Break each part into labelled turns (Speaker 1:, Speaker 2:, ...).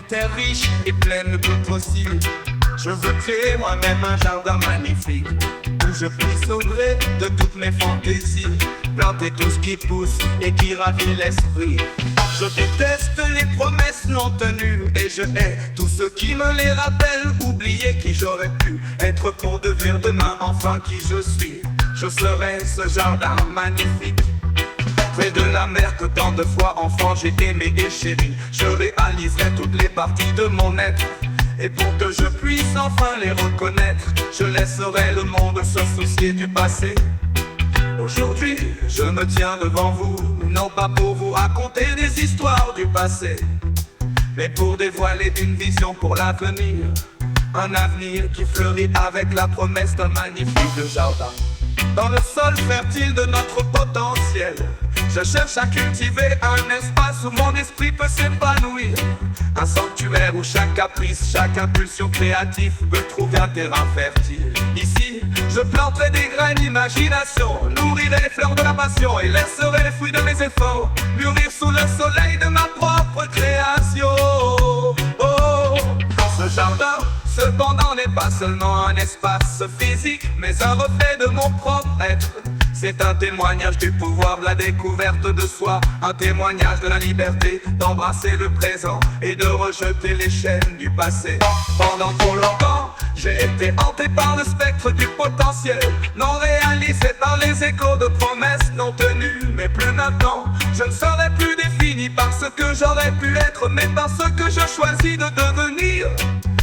Speaker 1: terre riche et pleine de possibles. Je veux créer moi-même un jardin magnifique où je puisse au gré de toutes mes fantaisies planter tout ce qui pousse et qui ravit l'esprit. Je déteste les promesses non tenues et je hais tous ceux qui me les rappellent. Oublier qui j'aurais pu être pour devenir demain enfin qui je suis. Je serai ce jardin magnifique près de la mer que tant de fois enfant j'ai aimé et chéri. Je réaliserai toutes les parties de mon être. Et pour que je puisse enfin les reconnaître, je laisserai le monde se soucier du passé. Aujourd'hui, je me tiens devant vous, non pas pour vous raconter des histoires du passé, mais pour dévoiler une vision pour l'avenir. Un avenir qui fleurit avec la promesse d'un magnifique jardin. Dans le sol fertile de notre potentiel, je cherche à cultiver un espace où mon esprit peut s'épanouir. Un sanctuaire où chaque caprice, chaque impulsion créative peut trouver un terrain fertile. Ici, je planterai des graines d'imagination, nourrirai les fleurs de la passion et laisserai les fruits de mes efforts mûrir sous le soleil de ma propre création. Oh, ce jardin, cependant, n'est pas seulement un espace physique, mais un reflet de mon propre être. C'est un témoignage du pouvoir de la découverte de soi, un témoignage de la liberté d'embrasser le présent et de rejeter les chaînes du passé. Pendant trop longtemps, j'ai été hanté par le spectre du potentiel, non réalisé par les échos de promesses non tenues. Mais plus maintenant, je ne serai plus défini par ce que j'aurais pu être, mais par ce que je choisis de devenir.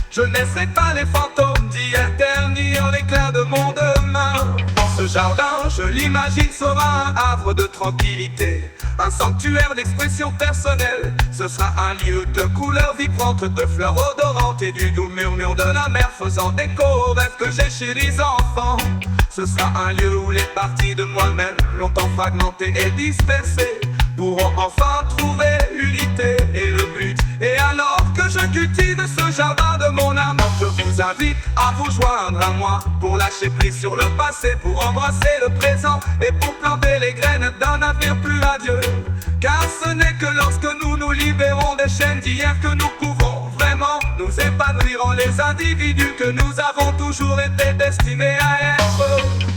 Speaker 1: Je ne laisserai pas les fantômes d'hier ternir l'éclat de mon demain. Ce jardin, je l'imagine, sera un havre de tranquillité, un sanctuaire d'expression personnelle. Ce sera un lieu de couleurs vibrantes, de fleurs odorantes et du doux murmure de la mer faisant écho aux rêves que j'ai chez les enfants. Ce sera un lieu où les parties de moi-même, longtemps fragmentées et dispersées, pourront enfin trouver l'unité et le but. Et alors que je cultive ce jardin de mon âme, je vous invite à vous joindre à moi pour lâcher prise sur le passé, pour embrasser le présent et pour planter les graines d'un avenir plus radieux. Car ce n'est que lorsque nous nous libérons des chaînes d'hier que nous pouvons vraiment nous épanouir en les individus que nous avons toujours été destinés à être.